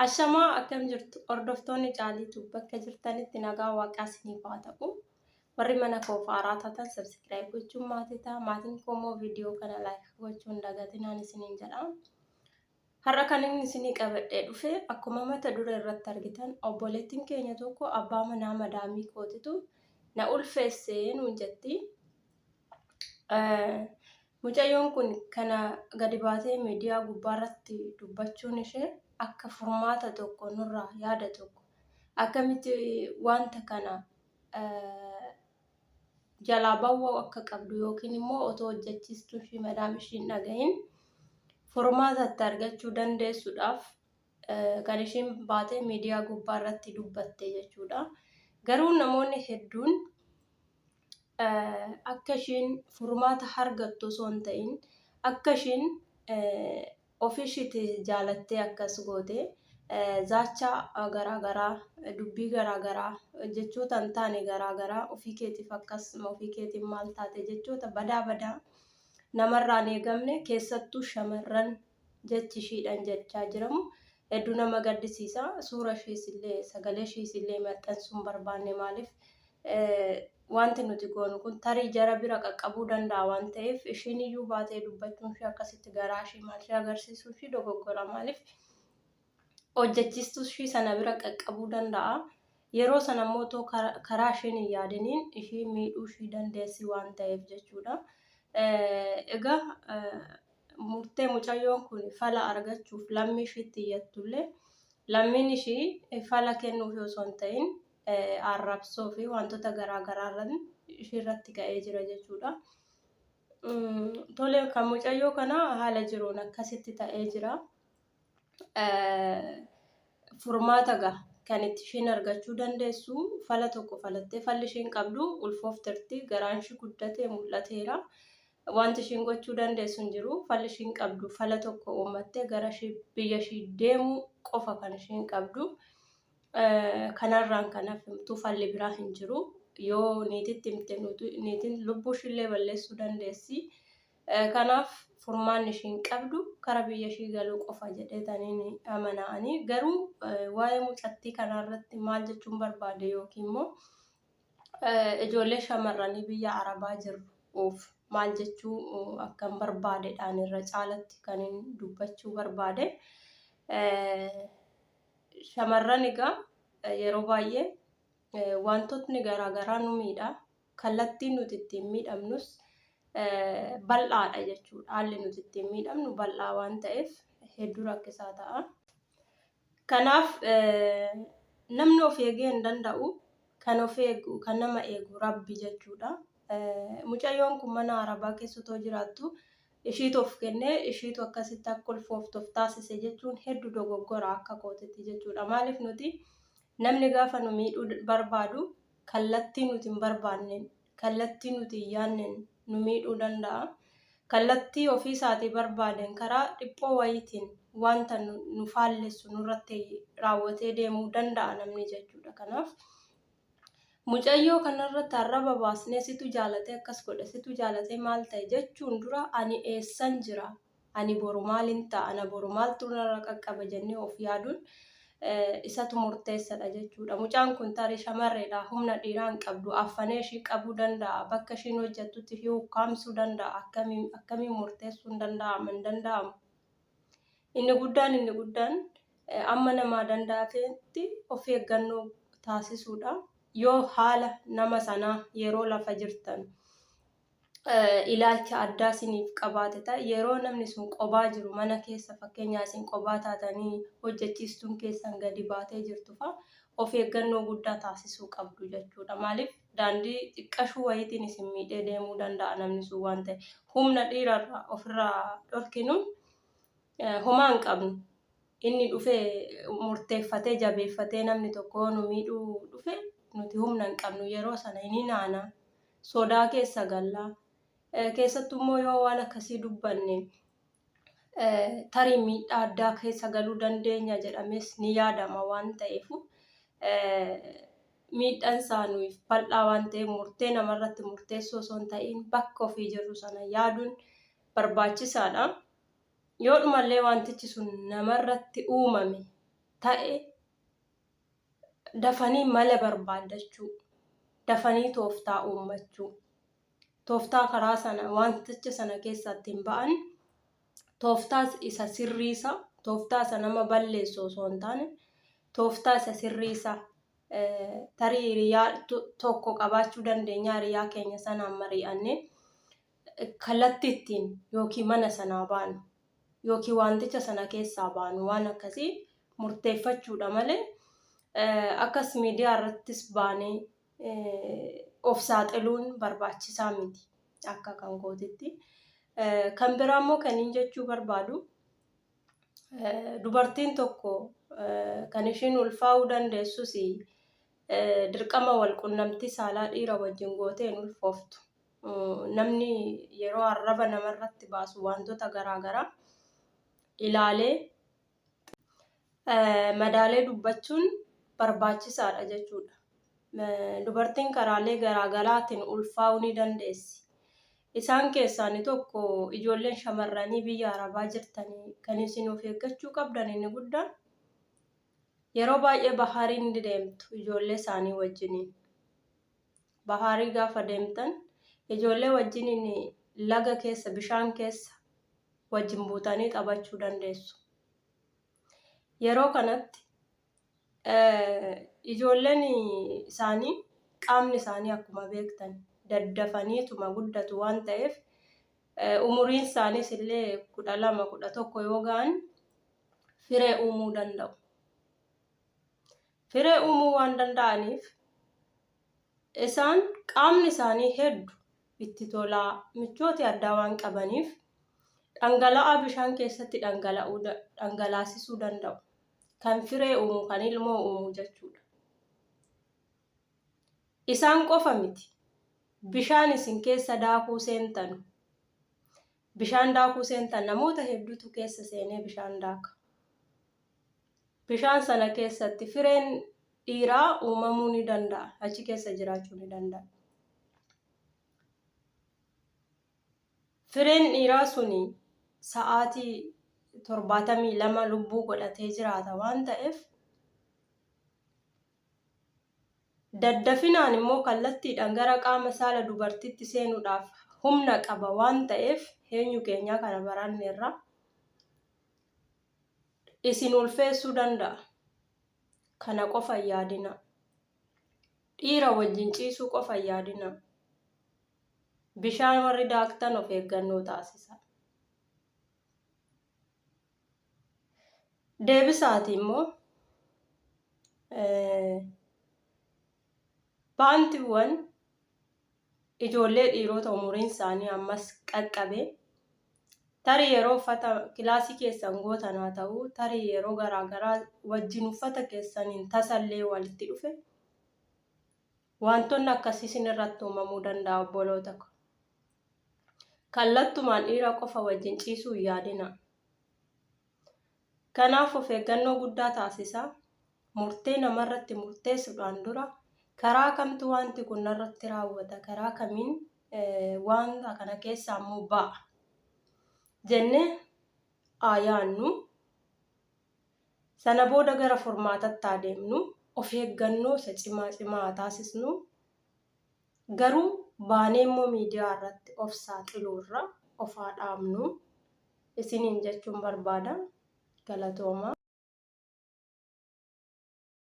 Ashamaa akkam jirtu hordoftoonni Caaliitu bakka jirtanitti nagaa waaqaa isiniif haa ta'u. Warri mana koo haaraa taatan subscribe gochuun maatii ta'a. Maatiin koo immoo viidiyoo kana like gochuun dagatinaan isiniin jedha. Har'a kan inni isinii qabadhee dhufe akkuma mata duree irratti argitan obboleettiin keenya tokko abbaa manaa madaamii kootitu na ulfeessee nuun jetti. Mucayyoon kun kana gadi baatee miidiyaa gubbaarratti dubbachuun ishee akka furmaata tokko nurraa yaada tokko akkamitti wanta kana jalaa bawwa'u akka qabdu yookiin immoo otoo hojjechiistuu ishee madaam ishiin dhagahin furmaata itti argachuu dandeessuudhaaf kan ishiin baatee miidiyaa gubbaarratti dubbatte jechuudha. Garuu namoonni hedduun akka ishiin furmaata argattu osoo hin ta'in akka ishiin ofishiitti jaalattee akkas goote zaachaa garaagaraa dubbii garaagaraa jechoota hin taane garaagaraa ofii keetiif akkasuma ofii keetiin maal taate jechoota badaa namarraan eegamne keessattuu shamarran jechi ishiidhaan jechaa jiramu hedduu nama gaddisiisa. Suura ishiis illee sagalee ishiis illee maxxansuun barbaanne maaliif wanti nuti goonu kun tarii jara bira qaqqabuu danda'a waan ta'eef ishiin iyyuu baatee dubbachuun ishee akkasitti garaa ishee maal ishee agarsiisuu ishee dogoggora maaliif hojjechiistuu ishee sana bira qaqqabuu danda'a. Yeroo sana immoo otoo karaa isheen hin yaadiniin ishee miidhuu ishee dandeessi waan ta'eef jechuudha. Egaa murtee mucayyoon kun fala argachuuf lammii isheetti iyyatullee lammiin ishee fala kennuuf osoo hin ta'in arrabsoo fi wantoota garaagaraa irratti ka'ee jira jechuudha. Tole kan mucayyoo kana haala jiruun akkasitti ta'ee jira. Furmaata kan itti isheen argachuu dandeessu fala tokko falattee falli isheen qabdu ulfooftirti garaan ishee guddatee mul'ateera. Wanti isheen gochuu dandeessu hin jiru. Falli isheen qabdu fala tokko uummattee gara biyya ishee deemuu qofa kan isheen qabdu. Kanarraan kan hafimtu falli biraa hin jiru. Yoo niititti himte niitiin lubbuu ishee balleessuu dandeessi. Kanaaf furmaanni isheen qabdu kara biyya ishee galuu qofa jedheetaniin amana'anii garuu waa'ee mucattii kanarratti maal jechuun barbaade yookiin immoo ijoollee shamarranii biyya Arabaa jiruuf maal jechuu akkan barbaadedhaan irra caalatti kan dubbachuu barbaade. Shamarran egaa yeroo baay'ee wantootni garaagaraa nu miidha. Kallattiin nuti ittiin miidhamnus bal'aadha jechuudha. Haalli nuti ittiin miidhamnu bal'aa waan ta'eef hedduu rakkisaa ta'a. Kanaaf namni of eegee hin danda'u. Kan of eegu kan nama eegu Rabbi jechuudha. Mucayyoon kun mana Arabaa keessa otoo jiraattu ishiitu of kennee ishiitu akkasitti akka ulfooftuuf taasise jechuun hedduu dogoggora akka kootitti jechuudha. Maaliif nuti namni gaafa nu miidhuu barbaadu kallattii nuti hin barbaanneen kallattii nuti hin yaadneen nu miidhuu danda'a. Kallattii ofii isaatii barbaaden karaa dhiphoo wayiitiin wanta nu faallessu nurratti raawwatee deemuu danda'a namni jechuudha. Kanaaf mucayyoo kanarratti arraba baasnee situ jaalatee akkas godhe situ jaalatee maal ta'e jechuun dura ani eessan jira ani boru maaliin ta'a ana boru maaltu narra qaqqaba jennee of yaaduun isatu murteessadha jechuudha. Mucaan kun tarii shamarreedha humna dhiiraan qabdu affanee ishee qabuu danda'a bakka isheen hojjettutti ishee ukkaamsuu danda'a akkamiin murteessuu hin danda'amu. Inni guddaan amma namaa danda'atetti of eeggannoo taasisuudha. Yoo haala nama sanaa yeroo lafa jirtan ilaalcha addaa isiniif qabaate ta'a yeroo namni sun qobaa jiru mana keessa fakkeenyaa isin qobaa taatanii hojjechiistuun keessan gadi baatee jirtu fa'a of eeggannoo guddaa taasisuu qabdu jechuudha. Maaliif daandii xiqqashuu wayiitiin isin miidhee deemuu danda'a namni sun waan ta'e humna dhiirarraa ofirraa dhorkinuun homaa hin qabnu. Inni dhufee murteeffatee jabeeffatee namni tokko nu miidhuu dhufe nuti humna hin qabnu yeroo sana inni naana sodaa keessa galla. Keessattuu immoo yoo waan akkasii dubbanne tarii miidhaa addaa keessa galuu dandeenya jedhames ni yaadama waan ta'eef miidhaan isaaniif bal'aa waan ta'eef murtee namarratti murteessoo osoo hin ta'in bakka ofii jirru sana yaaduun barbaachisaadha. Yoo dhumallee wantichi sun namarratti uumame ta'e dafanii mala barbaadachuu, dafanii tooftaa uummachuu, tooftaa karaa sana wanticha sana keessaa ittiin ba'an tooftaa isa sirriisa, tooftaa isa nama balleessu osoo hin taane tooftaa isa sirriisa tarii hiriyaa tokko qabaachuu dandeenya. Hiriyaa keenya sanaan mari'annee kallattii ittiin yookiin mana sanaa baanu yookiin wanticha sana keessaa baanu waan akkasii murteeffachuudha malee akkas miidiyaa irrattis baanee of saaxiluun barbaachisaa miti akka kan kootitti. Kan biraa immoo kan hin jechuu barbaadu dubartiin tokko kan ishiin ulfaa'uu dandeessus dirqama walqunnamtii saalaa dhiira wajjin gootee hin ulfooftu. Namni yeroo arraba namarratti baasu wantoota garaagaraa ilaalee madaalee dubbachuun barbaachisaadha jechuudha. Dubartiin karaalee garaagaraatiin ulfaa'uu ni dandeessi. Isaan keessaa tokko ijoolleen shamarranii biyya Arabaa jirtanii kan isin of eeggachuu qabdan inni guddaan yeroo baay'ee bahariin ni deemtu ijoollee isaanii wajjiniin. Baharii gaafa deemtan ijoollee wajjiniin laga keessa bishaan keessa wajjin buutanii taphachuu dandeessu. Yeroo kanatti ijoolleen isaanii qaamni isaanii akkuma beektan daddafaniituma guddatu waan ta'eef umuriin isaaniis illee 12-11 yoo ga'an firee uumuu danda'u. Firee uumuu waan danda'aniif isaan qaamni isaanii hedduu itti tolaa michooti addaa waan qabaniif dhangala'aa bishaan keessatti dhangalaasisuu danda'u. Kan firee uumuu kan ilmoo uumuu jechuudha. Isaan qofa miti. Bishaan isin keessa daakuu seentan. Bishaan daakuu seentan namoota hedduutu keessa seenee bishaan daaka. Bishaan sana keessatti fireen dhiiraa uumamuu ni danda'a. Achi keessa jiraachuu ni danda'a. Fireen dhiiraa suni sa'aatii 72 lubbuu godhatee jiraata waan ta'eef daddafinaan immoo kallattiidhaan gara qaama saala dubartiitti seenuudhaaf humna qaba waan ta'eef eenyu keenyaa kana baranneerra isin ulfeessuu danda'a. Kana qofa yaadina. Dhiira wajjin ciisuu qofa yaadina. Bishaan warri daaktan of eeggannoo taasisa. Deebisaati immoo baantiiwwan ijoollee dhiirota umuriin isaanii ammas qaqqabe tarii yeroo uffata kilaasii keessan gootanaa ta'uu tarii yeroo garaagaraa wajjin uffata keessaniin tasallee walitti dhufe wantoonni akkasii isin irratti uumamuu danda'a obboloota ko. Kallattumaan dhiira qofa wajjin ciisuu yaadina. Kanaaf of eeggannoo guddaa taasisa. Murtee namarratti murteessuudhaan dura karaa kamtu wanti kun narratti raawwata, karaa kamiin wanta kana keessaa immoo ba'a jennee yaannu. Sana booda gara furmaatatti adeemnu. Of eeggannoo isa cimaa taasisnu. Garuu baanee immoo miidiyaa irratti of saaxiluurra of dhaabnu isiniin jechuun barbaada. Galatooma.